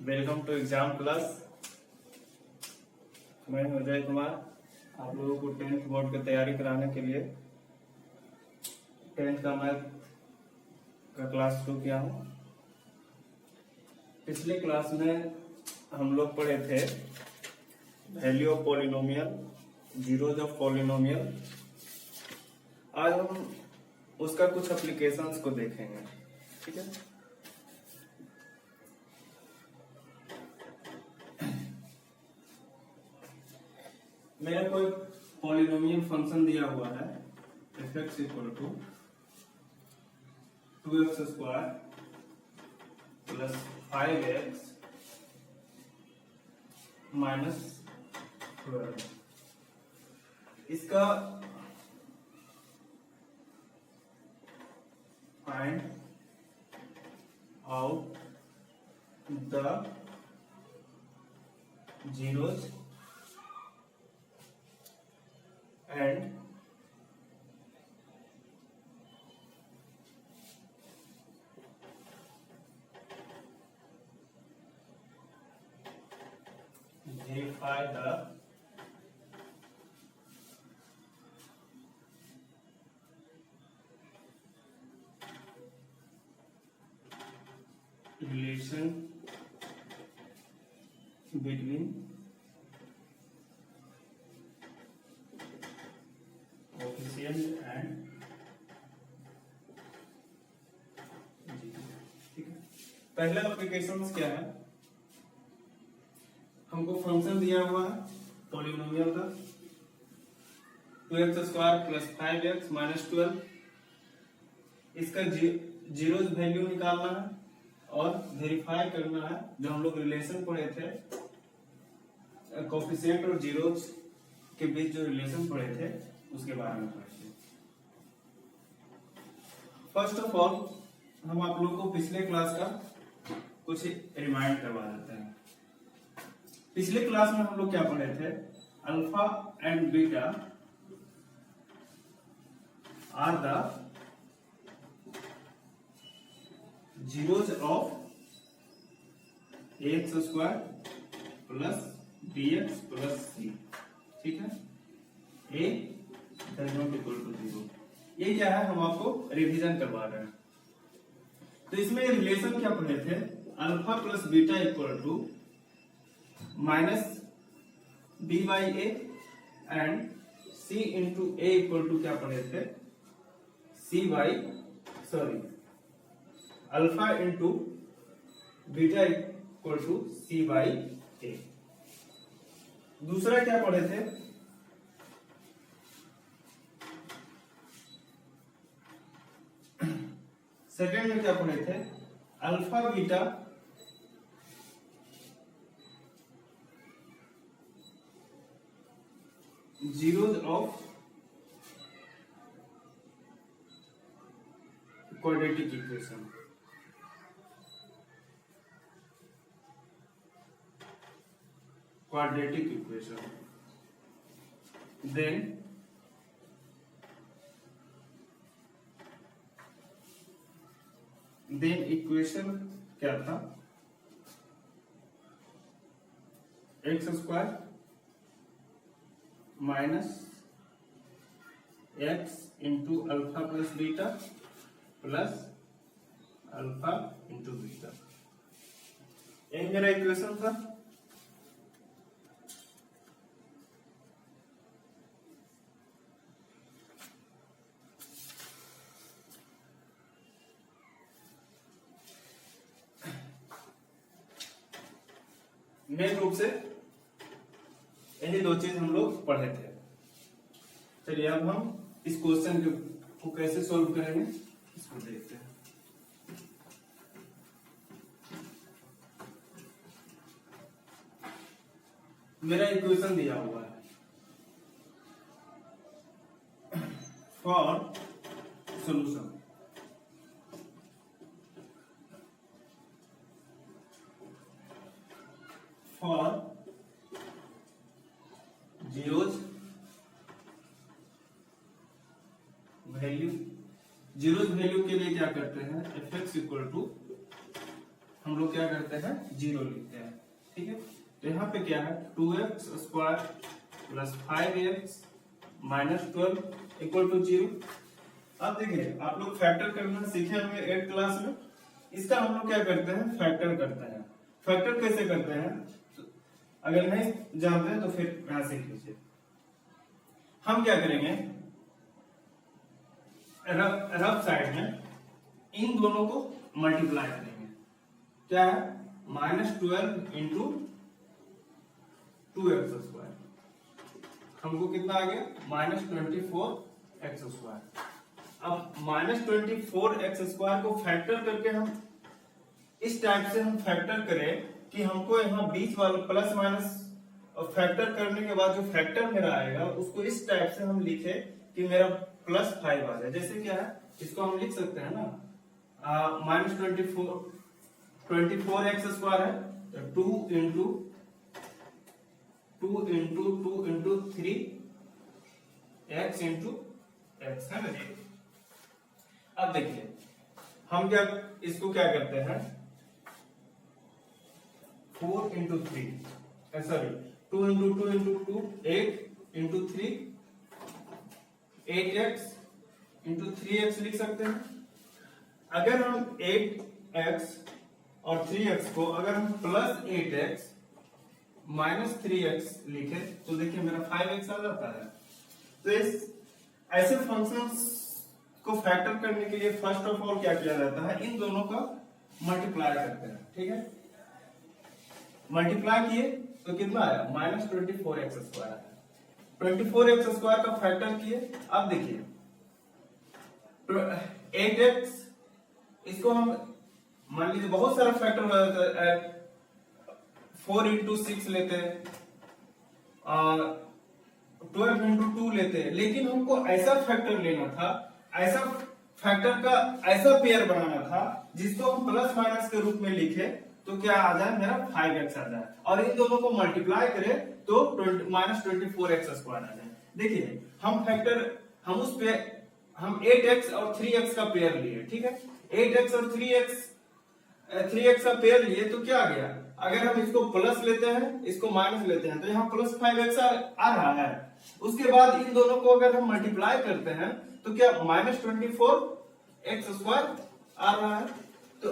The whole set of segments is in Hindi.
Welcome to exam class. मैं हूं अजय कुमार। आप लोगों को 10th बोर्ड की तैयारी कराने के लिए 10th का मैथ का क्लास शुरू किया हूं। पिछले क्लास में हम लोग पढ़े the value of polynomial, zeros of polynomial. आज हम उसका कुछ एप्लीकेशंस को देखेंगे, ठीक है। मेरा कोई पॉलिनोमियल फंक्शन दिया हुआ है f(x) equal to 2x square plus 5x minus 12। इसका find out the zeros and verify the relation between coefficient and ठीक है। पहला एप्लीकेशन क्या है, हमको फंक्शन दिया हुआ है पॉलिनोमियल का 2x square plus 5x minus 12। इसका जीरोज वैल्यू निकालना है और वेरीफाई करना है। जो हम लोग रिलेशन पढ़े थे कोएफिशिएंट और जीरोज के बीच जो रिलेशन पढ़े थे उसके बारे में पढ़ते हैं। फर्स्ट ऑफ ऑल हम आप लोगों को पिछले क्लास का कुछ रिमाइंड करवा देते हैं। पिछले क्लास में हम लोग क्या पढ़े थे, alpha and beta are the zeros of x square plus bx plus c, ठीक है। a does not equal to 0। ये क्या है, हम आपको रिवीजन करवा रहे हैं। तो इसमें रिलेशन क्या पढ़े थे, alpha plus beta equal to minus b by a and c into a equal to क्या पढ़े थे, alpha into beta equal to c by a. दूसरा क्या पढ़े थे, सेकेंड में क्या पढ़े थे, alpha beta zeros of quadratic equation. Then equation क्या था, x square minus x into alpha plus beta plus alpha into beta. यही मेरा इक्वेशन था। मेन रूप से यही दो चीज हम लोग पढ़े थे। चलिए अब हम इस क्वेश्चन को कैसे सॉल्व करेंगे इसको देखते हैं। मेरा इक्वेशन दिया हुआ है for solution. For zeros value, zeros value के लिए क्या करते हैं, f(x) इक्वल टू हम लोग क्या करते हैं 0 लिखते हैं, ठीक है। तो यहाँ पे क्या है 2x square plus 5x minus 12 equal to 0। अब देखिए आप लोग फैक्टर करना सीखे होंगे 8th क्लास में। इसका हम लोग क्या करते हैं फैक्टर करते हैं। फैक्टर कैसे करते हैं तो अगर नहीं जानते हैं तो फिर यहां सीख लीजिए। हम क्या करेंगे रफ साइड में इन दोनों को मल्टीप्लाई करेंगे। क्या है -12 इंटू 2x स्क्वायर, हमको कितना आ गया -24x स्क्वायर। अब -24x स्क्वायर को फैक्टर करके हम इस टाइप से हम फैक्टर करें कि हमको यहाँ बीच वाला प्लस माइनस और फैक्टर करने के बाद जो फैक्टर मेरा आएगा उसको इस टाइप से हम लिखे कि मेरा +5 आ जाए। जैसे क्या है इसको हम लिख सकते हैं ना -24x स्क्वायर है तो 2 इंटू 3 x इंटू x है ना। अब देखिए हम क्या इसको क्या करते हैं 4 into 3 sorry 2 into 2 into 2 8 into 3 8x into 3x लिख सकते हैं। अगर हम 8x और 3x को अगर हम प्लस 8x माइनस 3x लिखे तो देखिए मेरा 5x आ जाता है। तो इस ऐसे फंक्शंस को फैक्टर करने के लिए फर्स्ट ऑफ ऑल क्या किया जाता है इन दोनों का मल्टीप्लाई करते हैं, ठीक है। मल्टीप्लाई किए तो कितना आया -24x स्क्वायर आया। 24x स्क्वायर का फैक्टर किए। अब देखिए 8x इसको हम मान लीजिए बहुत सारा फैक्टर हो जाता है 4 इंटू 6 लेते हैं 12 इंटू 2 लेते हैं, लेकिन हमको ऐसा फैक्टर लेना था, ऐसा फैक्टर का ऐसा पेयर बनाना था जिसको हम प्लस माइनस के रूप में लिखे तो क्या आ जाए मेरा 5x आ जाए और इन दोनों को मल्टीप्लाई करें तो -24x स्क्वायर आ जाए। देखिए हम फैक्टर हम उस पे हम 8x और 3x का पेयर लिए, ठीक है। 8x और 3x का पेयर लिए तो क्या आ गया अगर हम इसको प्लस लेते हैं इसको माइनस लेते हैं तो यहाँ +5x आ रहा है। उसके बाद इन दोनों को अगर हम मल्टीप्लाई करते हैं तो क्या -24x स्क्वायर आ रहा है। तो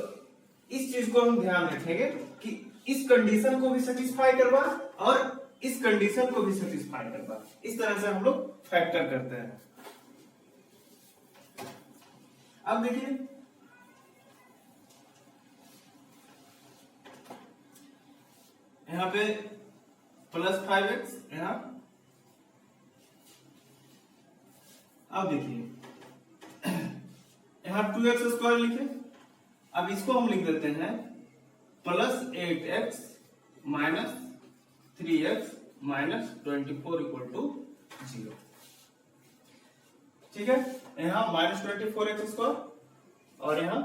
इस चीज को हम ध्यान रखेंगे कि इस कंडीशन को भी सेटिस्फाई करवा और इस कंडीशन को भी सेटिस्फाई करवा। इस तरह से हम लोग फैक्टर करते हैं। अब देखिए यहाँ पे +5x यहाँ। अब देखिए यहाँ 2x स्क्वायर लिखे। अब इसको हम लिख देते हैं +8x minus 3x minus 24 equal to 0, ठीक है। यहाँ -24x स्क्वायर और यहाँ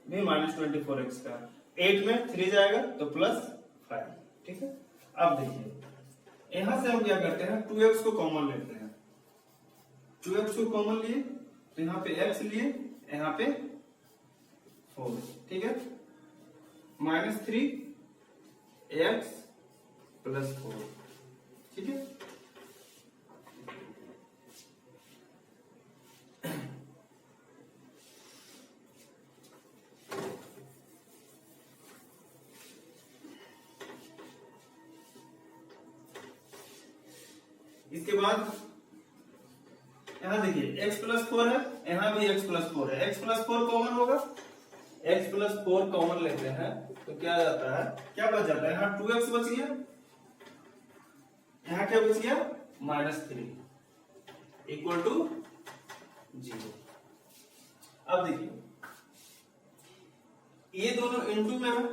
भी -24x का 8 में 3 जाएगा तो +5, ठीक है। अब देखिए यहां से हम क्या करते हैं 2x को कॉमन लेते हैं। 2x को कॉमन लिए तो यहाँ पे x लिए यहाँ पे 4, ठीक है। -3x + 4, ठीक है। इसके बाद यहां देखिए x + 4 है, यहां भी x + 4 है। x + 4 कॉमन होगा, x + 4 कॉमन लेते हैं तो क्या जाता है क्या बच जाता है यहाँ 2x बच गया, यहाँ क्या बच गया -3 इक्वल टू 0। अब देखिए ये दोनों इनटू में है,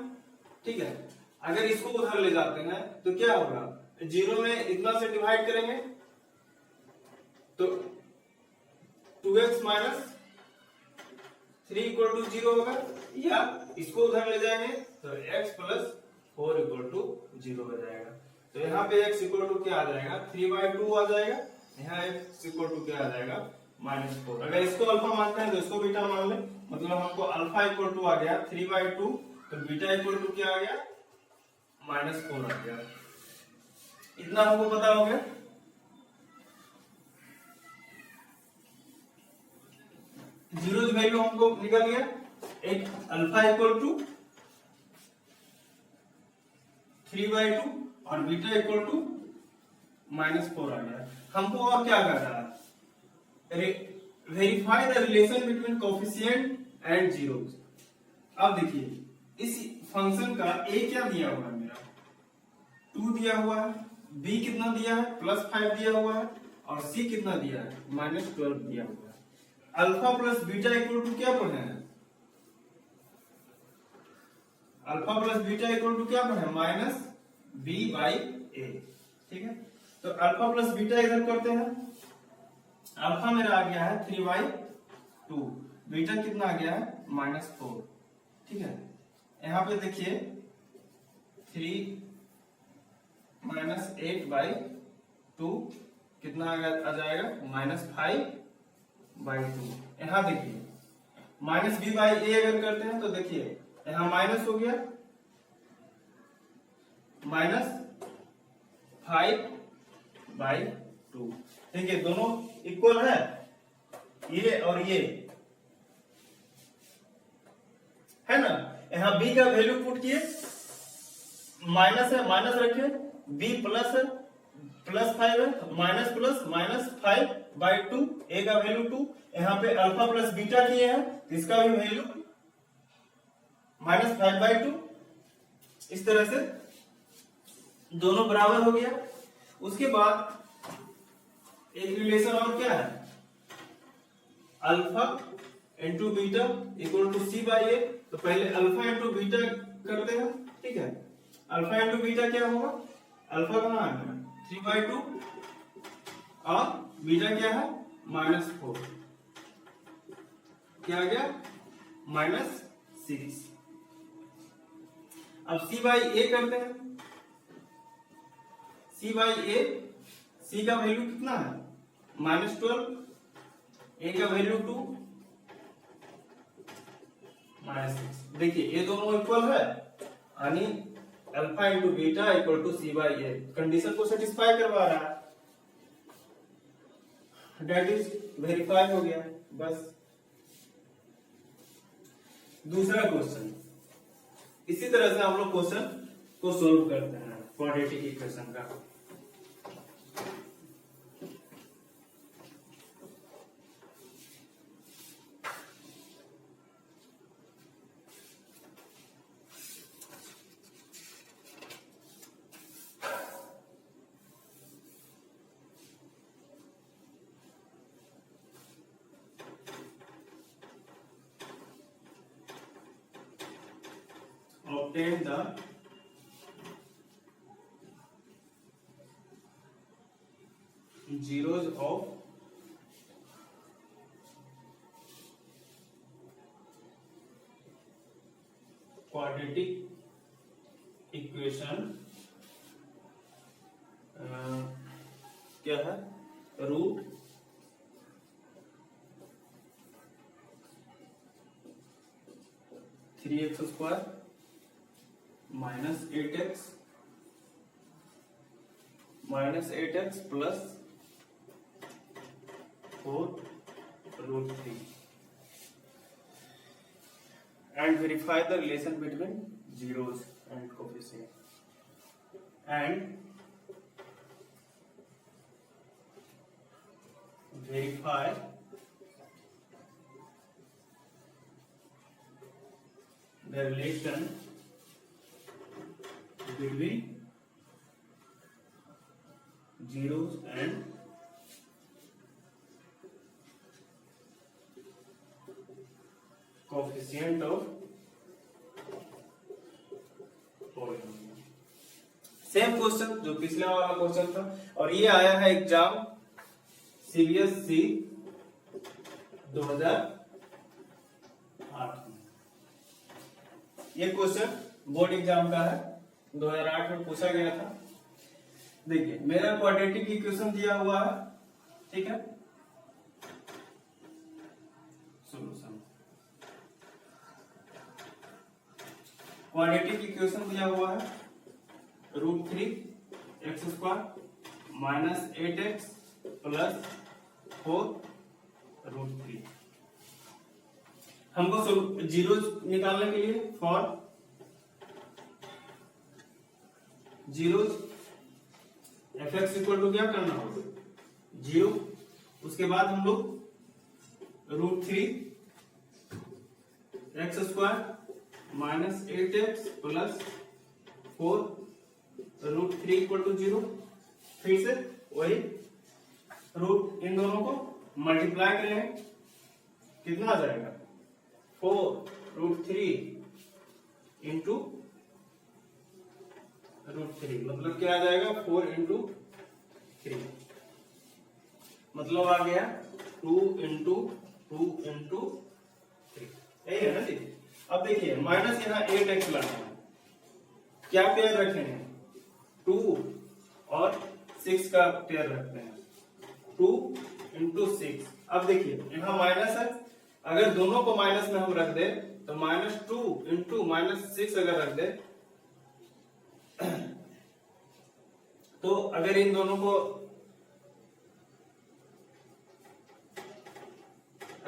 ठीक है। अगर इसको उधर ले जाते हैं तो क्या होगा 0 में इतना से डिवाइड करेंगे तो 2x माइनस 3 इक्वल टू 0 होगा, या इसको उधर ले जाएंगे तो x + 4 इक्वल टू 0 हो जाएगा। तो यहाँ पे x इक्वल टू क्या आ जाएगा 3/2 आ जाएगा, यहाँ x इक्वल टू क्या आ जाएगा -4। अगर इसको अल्फा मानते हैं तो इसको बीटा मान ले, मतलब हमको अल्फा इक्वल टू आ गया 3/2 तो बीटा इक्वल टू क्या आ गया, -4 आ गया। इतना हमको पता हो गया। जीरोज वैल्यू हमको निकल गया। एक अल्फा इक्वल टू 3/2 और बीटा इक्वल टू -4 आ गया। हमको और क्या करना है, verify the relation between coefficient and zeros. अब देखिए इस फंक्शन का ए क्या दिया हुआ है, मेरा 2 दिया हुआ है, बी कितना दिया है +5 दिया हुआ है, और सी कितना दिया है -12 दिया हुआ है। Alpha plus beta equal to क्या पढ़े हैं, alpha plus beta equal to क्या पढ़े, -b/a। ठीक है, तो अल्फा प्लस बीटा इधर करते हैं। अल्फा मेरा आ गया है 3/2, बीटा कितना आ गया है -4। ठीक है, यहाँ पे देखिए 3 - 8/2 कितना आ जाएगा -5/2। यहाँ देखिए -b/a अगर करते हैं तो देखिए यहाँ माइनस हो गया, -5/2। देखिए दोनों इक्वल है, ये और ये है ना। यहाँ b का वैल्यू पुट किए, माइनस है माइनस रखे, b प्लस है +5 है, माइनस प्लस -5/2, a का वैल्यू 2। यहाँ पे अल्फा प्लस बीटा किए हैं तो इसका भी वैल्यू -5/2। इस तरह से दोनों बराबर हो गया। उसके बाद एक रिलेशन और क्या है, alpha into beta equal to c/a। तो पहले अल्फा इंटू बीटा करते हैं। ठीक है, अल्फा इंटू बीटा क्या होगा, अल्फा कहाँ है 3/2 और बीटा क्या है -4, क्या आ गया -6। अब c/a करते हैं। c/a, c का वैल्यू कितना है -12, a का वैल्यू 2, -6। देखिए ये दोनों इक्वल है, यानी alpha into beta equal to c/a condition को सेटिस्फाई करवा रहा है, डेट इज वेरीफाई हो गया। बस दूसरा क्वेश्चन, इसी तरह से हम लोग क्वेश्चन को सोल्व करते हैं क्वाड्रेटिक इक्वेशन का। Obtain the zeros of quadratic equation क्या है, root 3x² -8x plus 4√3 and verify the relation between zeros and coefficient and verify the relation between zeros and coefficient of polynomial। Same question जो पिछला वाला क्वेश्चन था, और ये आया है एग्जाम CBSE 2008 में। ये क्वेश्चन बोर्ड एग्जाम का है, 2008 में पूछा गया था। देखिए मेरा क्वाड्रेटिक इक्वेशन दिया हुआ है, ठीक है, सॉल्यूशन क्वाड्रेटिक इक्वेशन दिया हुआ है √3 x² माइनस 8x प्लस 4 √3। हमको जीरो निकालने के लिए for zero fx equal to क्या करना होगा 0, उसके बाद हम लोग √3 x² minus 8x plus 4 √3 equal to 0। फिर से वही रूट इन दोनों को मल्टीप्लाई करें, कितना आ जाएगा 4 √3 इंटू √3, मतलब क्या आ जाएगा 4 इंटू 3, मतलब आ गया 2 इंटू 2 इंटू 3, यही है ना जी। अब देखिए माइनस यहाँ 8x लाना है, क्या पेयर रखेंगे 2 और 6 का पेयर रखते हैं 2 इंटू 6। अब देखिए यहाँ माइनस है, अगर दोनों को माइनस में हम रख दे तो -2 इंटू -6 अगर रख दे तो अगर इन दोनों को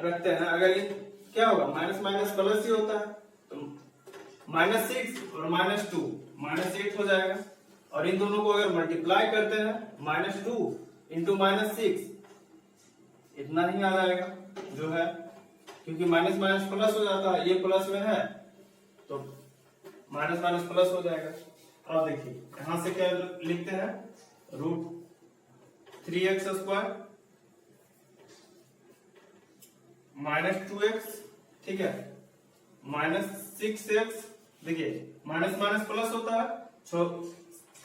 रखते हैं, अगर क्या होगा माइनस माइनस प्लस ही होता है, तो -6 और -2 -8 हो जाएगा। और इन दोनों को अगर मल्टीप्लाई करते हैं -2 इंटू -6 इतना ही आ जाएगा जो है, क्योंकि माइनस माइनस प्लस हो जाता है, ये प्लस में है तो माइनस माइनस प्लस हो जाएगा। अब देखिए यहां से क्या लिखते हैं √3x² माइनस 2x, ठीक है, माइनस 6x, देखिए माइनस माइनस प्लस होता है,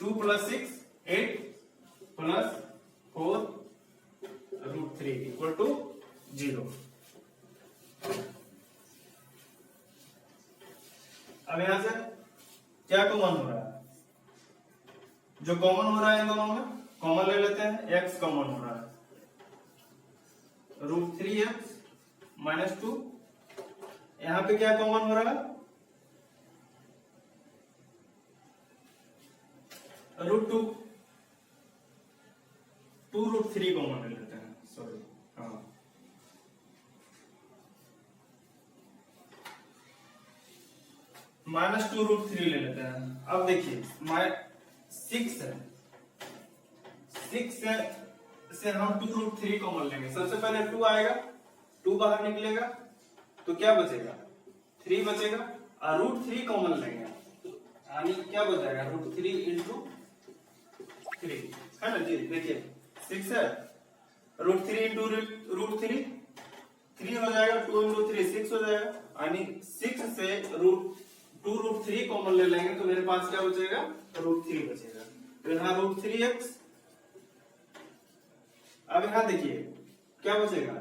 2 + 6 8 प्लस 4 √3 इक्वल टू 0। अब यहां से क्या कॉमन हो रहा है, जो कॉमन हो रहा है इन दोनों में कॉमन ले लेते हैं, x कॉमन हो रहा है √3x -2, यहां पे क्या कॉमन हो रहा है √2, 2 √3 कॉमन ले लेते हैं, सॉरी हाँ -2 √3 ले लेते हैं। अब देखिए 6 है, 6 से हम 2 √3 कॉमन लेंगे, सबसे पहले 2 आएगा, 2 बाहर निकलेगा तो क्या बचेगा 3 बचेगा, और √3 कॉमन लेंगे यानी क्या बचेगा √3 इंटू 3 है ना जी। देखिए 6 है, √3 इंटू √3 3 हो जाएगा, 2 इंटू 3 6 हो जाएगा, यानी 6 से 2 √3 कॉमन ले लेंगे तो मेरे पास क्या बचेगा √3 बचेगा। तो यहाँ √3x, अब यहाँ देखिए क्या बचेगा,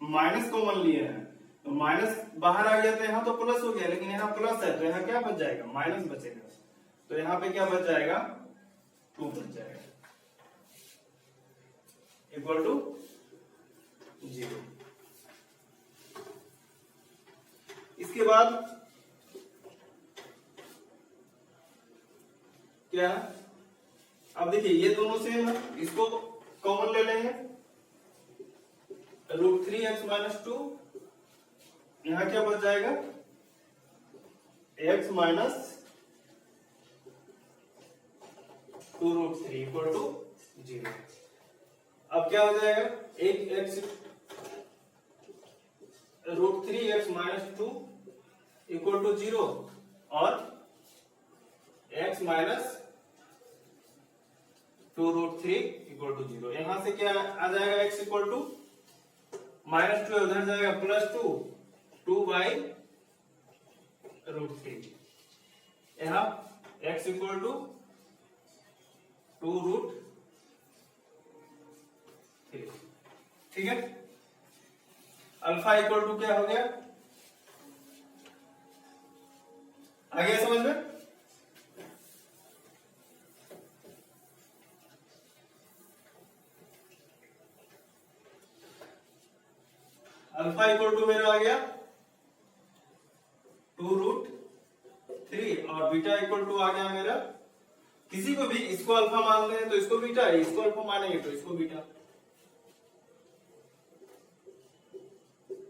माइनस कॉमन लिए हैं तो माइनस बाहर आ गया तो यहाँ तो प्लस हो गया, लेकिन यहाँ प्लस है तो यहाँ क्या बच जाएगा माइनस बचेगा, तो यहाँ पे क्या बच जाएगा 2 बच जाएगा इक्वल टू 0। इसके बाद क्या है, अब देखिए ये दोनों सेम है, इसको कॉमन ले लेंगे √3x -2, यहां क्या बच जाएगा x -2 √3 इक्वल टू 0। अब क्या हो जाएगा, एक x √3x -2 इक्वल टू 0 और x -2 √3 इक्वल टू 0। यहां से क्या आ जाएगा x इक्वल टू -2 उधर जाएगा +2 2/√3, यहाँ x इक्वल टू 2 √3, ठीक है। अल्फा इक्वल टू क्या हो गया, आ गया समझ में। अल्फा इक्वल टू मेरा आ गया 2 3 और बीटा इक्वल टू आ गया मेरा, किसी को भी इसको अल्फा मान रहे हैं तो इसको बीटा, इसको अल्फा मानेंगे तो इसको बीटा,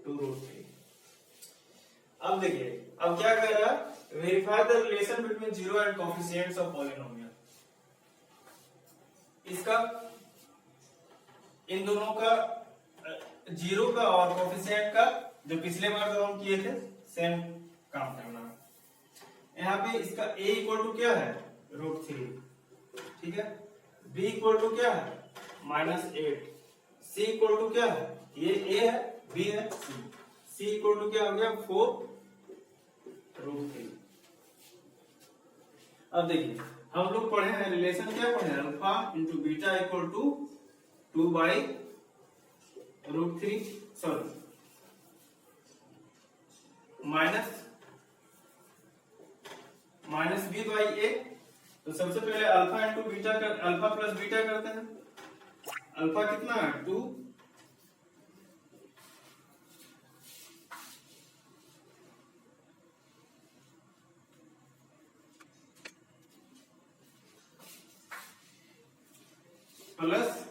2√3। अब देखिए अब क्या कर रहा है, verify the relation between zero and coefficients of polynomial. इसका इन दोनों का जीरो का और कोएफिशिएंट का जो पिछले बार जो हम किए थे सेम काम करना है। यहाँ पे इसका a इक्वल टू क्या है, √3, ठीक है। b इक्वल टू क्या है, -8। c इक्वल टू क्या है, ये a है, b है, c इक्वल टू क्या हो गया, 4√3। अब देखिए हम लोग पढ़े हैं रिलेशन, क्या पढ़े हैं, alpha into beta equal to 2/√3, sorry minus b/a। तो सबसे पहले अल्फा इंटू बीटा कर, अल्फा प्लस बीटा करते हैं। अल्फा कितना है, 2, प्लस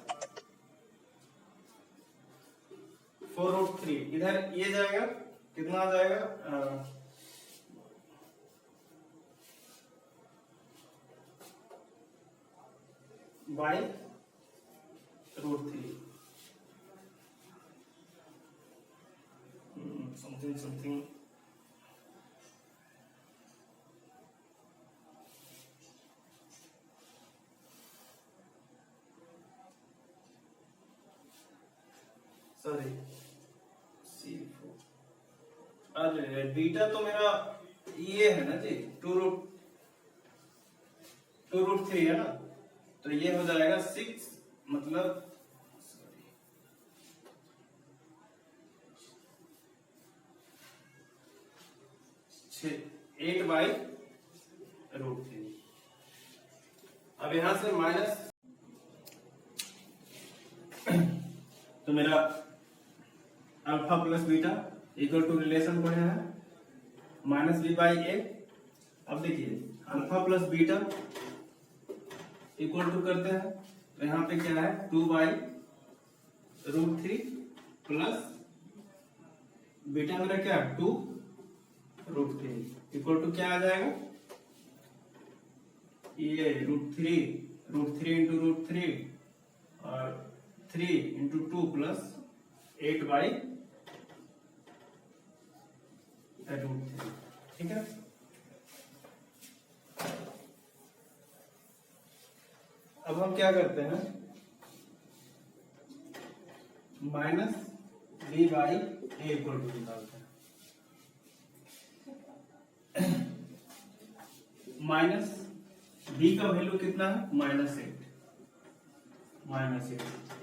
4√3, इधर ये जाएगा, कितना आ जाएगा, बाई √3, समथिंग सॉरी C4। अरे बीटा तो मेरा ये है ना जी, 2√3 है ना, तो ये हो जाएगा 6, मतलब 8/√3। अब यहां से माइनस, तो मेरा alpha plus beta equal to relation पढ़े हैं -b/a। अब देखिए alpha plus beta equal to करते हैं, तो यहाँ पे क्या है, 2/√3 प्लस बीटा मेरा क्या है, 2√3 इक्वल टू क्या आ जाएगा, ये √3 इंटू √3 और 3 इंटू 2 प्लस 8/√3, ठीक है। अब हम क्या करते हैं, माइनस b/a इक्वल टू निकालते हैं। माइनस b का वैल्यू कितना है, -8,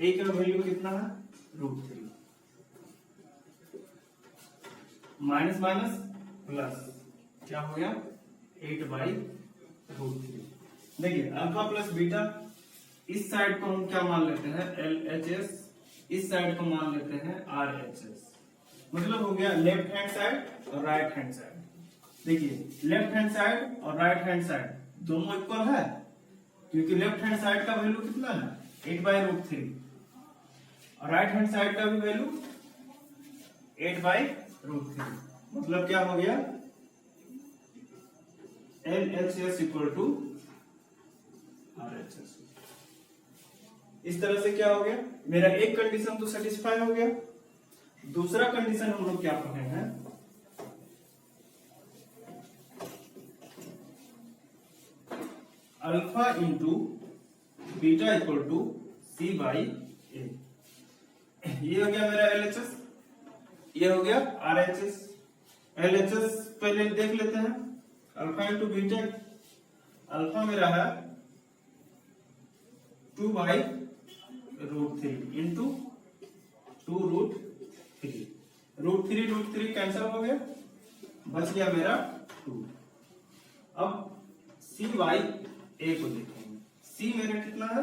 a का वैल्यू कितना है, √3, माइनस माइनस प्लस क्या हो गया, 8/√3। देखिए अल्फा प्लस बीटा, इस साइड को हम क्या मान लेते हैं, LHS, इस साइड को मान लेते हैं RHS, मतलब हो गया लेफ्ट हैंड साइड और राइट हैंड साइड। देखिए लेफ्ट हैंड साइड और राइट हैंड साइड दोनों इक्वल है, क्योंकि लेफ्ट हैंड साइड का वैल्यू कितना है, 8/√3 और राइट हैंड साइड का भी वैल्यू 8/√3, मतलब क्या हो गया, LHS इक्वल टू RHS। इस तरह से क्या हो गया, मेरा एक कंडीशन तो सेटिस्फाई हो गया। दूसरा कंडीशन हम लोग क्या पढ़े हैं, alpha into beta equal to C/a। ये हो गया मेरा LHS, ये हो गया RHS। LHS पहले देख लेते हैं, अल्फा इंटू बीटा, अल्फा मेरा है 2/√3 इंटू 2√3, √3 कैंसिल हो गया, बच गया मेरा 2। अब C/a को देखेंगे, C मेरा कितना है,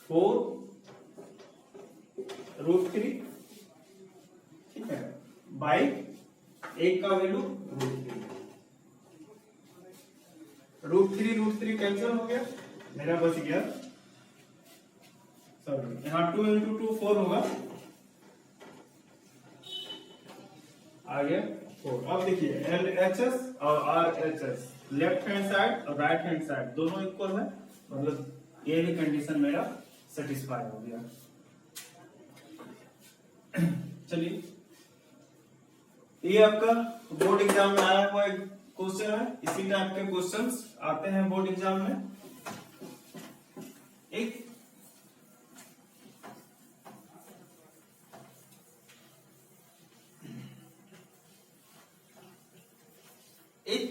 4√3, ठीक है, बाई एक का वैल्यू √3, रूट थ्री कैंसिल हो गया, मेरा बच गया, सॉरी यहाँ 2 इंटू 2 4 होगा, आ गया 4। अब देखिए LHS और RHS लेफ्ट हैंड साइड और राइट हैंड साइड दोनों इक्वल है, मतलब ये भी कंडीशन मेरा सेटिस्फाई हो गया। चलिए, ये आपका बोर्ड एग्जाम में आया हुआ एक क्वेश्चन है, इसी टाइप के क्वेश्चंस आते हैं बोर्ड एग्जाम में। एक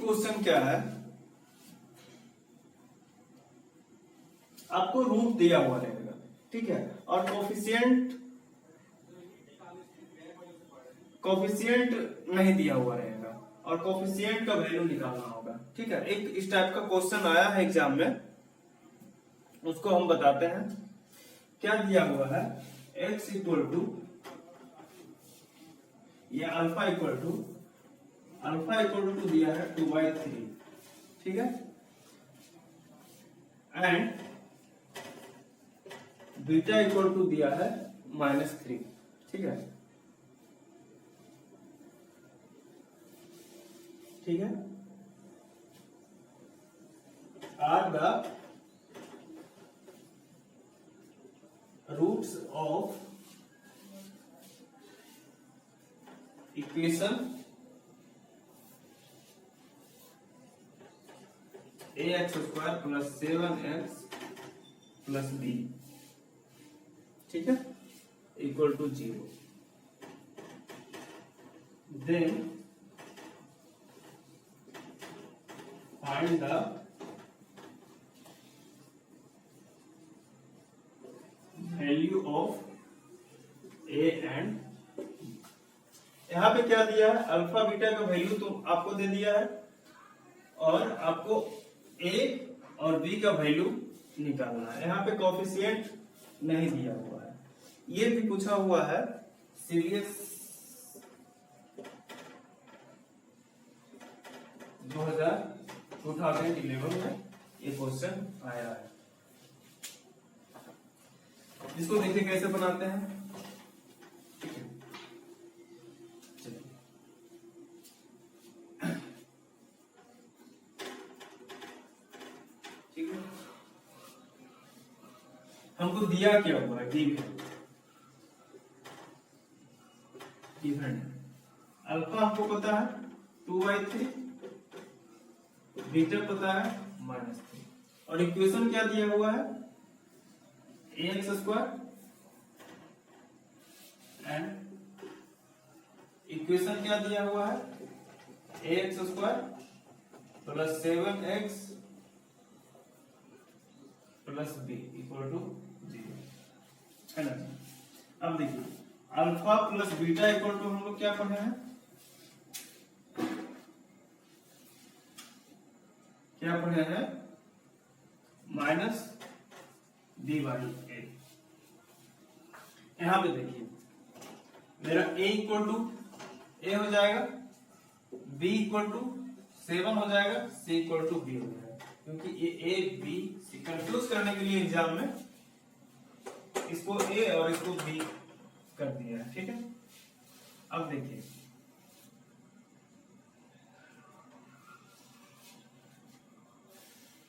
क्वेश्चन क्या है, आपको रूट दिया हुआ रहेगा, ठीक है, और कोफिशिएंट नहीं दिया हुआ रहेगा और कोफिशिएंट का वैल्यू निकालना होगा, ठीक है। एक इस टाइप का क्वेश्चन आया है एग्जाम में, उसको हम बताते हैं। क्या दिया हुआ है, x इक्वल टू ये अल्फा इक्वल टू दिया है 2/3, ठीक है, एंड बीटा इक्वल टू दिया है -3, ठीक है, ठीक है। Are the roots of equation ax² + 7x + b, ठीक है, equal to 0। Then find the value of a and, यहां पे क्या दिया है, अल्फा बीटा का वैल्यू तो आपको दे दिया है और आपको a और b का वैल्यू निकालना है। यहाँ पे कोफिशिएंट नहीं दिया हुआ है। ये भी पूछा हुआ है सीरीज 2011 में ये क्वेश्चन आया है, इसको देखिए कैसे बनाते हैं, ठीक है। चलिए, ठीक है, हमको दिया क्या हुआ है, गिवन अल्फा हमको पता है 2/3, बीटा पता है -3, और इक्वेशन क्या दिया हुआ है, ax² एंड इक्वेशन क्या दिया हुआ है, ax² + 7x + b equal to 0, है ना। अब देखिए alpha plus beta equal to हम लोग क्या पढ़े हैं, क्या पढ़े हैं, -b/a। यहां पे देखिए मेरा a इक्वल टू a हो जाएगा, b इक्वल टू 7 हो जाएगा, c इक्वल टू b हो जाएगा, क्योंकि ये a b c कंफ्यूज करने के लिए एग्जाम में इसको a और इसको b कर दिया है, ठीक है। अब देखिए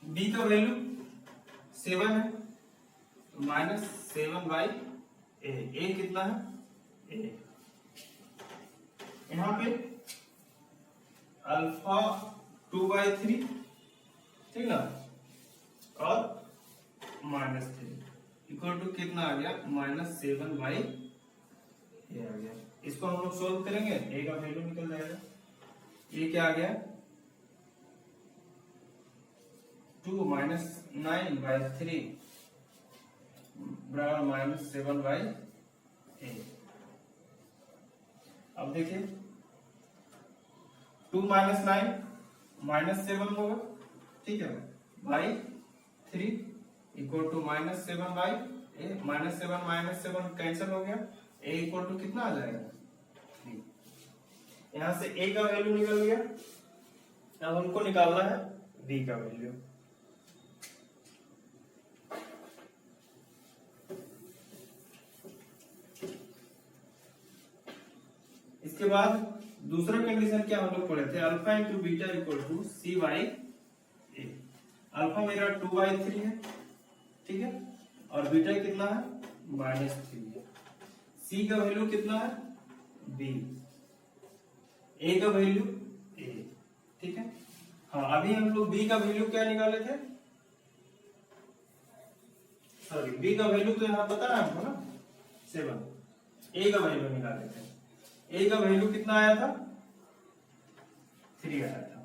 b का वैल्यू 7 है, -7/a, a कितना है, a, यहाँ पे अल्फा 2/3, ठीक ना, और -3 इक्वल टू कितना आ गया, -7/a आ गया। इसको हम लोग सोल्व करेंगे, a का वैल्यू निकल जाएगा, ये क्या आ गया, 2 - 9/3 बराबर -7/a। अब देखिए 2 - 9 -7 होगा, ठीक है, by 3 equal to -7/a, -7 cancel हो गया, a इक्वल टू कितना आ जाएगा, 3। यहां से a का वैल्यू निकल गया। अब हमको निकालना है बी का वैल्यू। इसके बाद दूसरा कंडीशन क्या हम लोग पढ़े थे, alpha into beta equal to c by a. Alpha मेरा 2/3 है, ठीक है, और बीटा कितना है -3 है। सी का वैल्यू कितना है बी, ए का वैल्यू ए, ठीक है। हाँ, अभी हम लोग बी का वैल्यू क्या निकाले थे, सॉरी बी का वैल्यू तो यहाँ पता है हमको ना 7। ए का वैल्यू निकाले थे, ए का वैल्यू कितना आया था 3 आया था।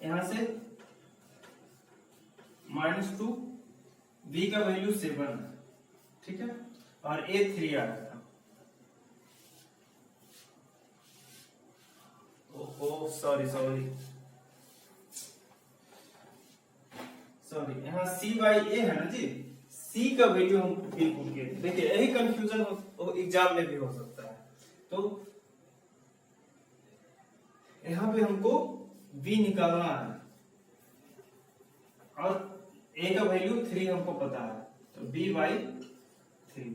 यहां से -2, बी का वैल्यू 7 है, ठीक है, और ए 3 आया था। ओहो सॉरी यहाँ सी बाई ए है ना जी, सी का वैल्यू हम इनपुट किए थे। देखिए यही कंफ्यूजन एग्जाम में भी हो सकता है, तो यहाँ पे हमको बी निकालना है और ए का वैल्यू 3 हमको पता है, तो b/3।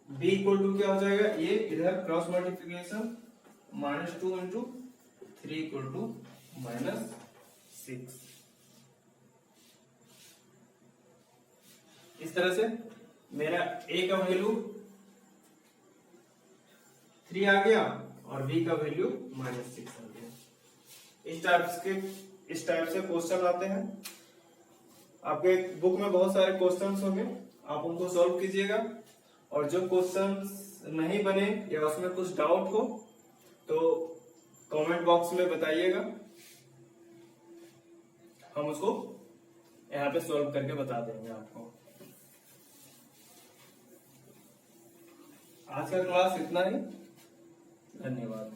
b इक्वल टू क्या हो जाएगा, ये इधर cross multiplication -2 into 3 equal to -6। इस तरह से मेरा a का वैल्यू 3 आ गया और b का वैल्यू -6 आ गया। इस टाइप से क्वेश्चन आते हैं। आपके बुक में बहुत सारे क्वेश्चंस होंगे, आप उनको सॉल्व कीजिएगा, और जो क्वेश्चंस नहीं बने या उसमें कुछ डाउट हो तो कमेंट बॉक्स में बताइएगा, हम उसको यहाँ पे सॉल्व करके बता देंगे आपको। आज का क्लास इतना ही, धन्यवाद।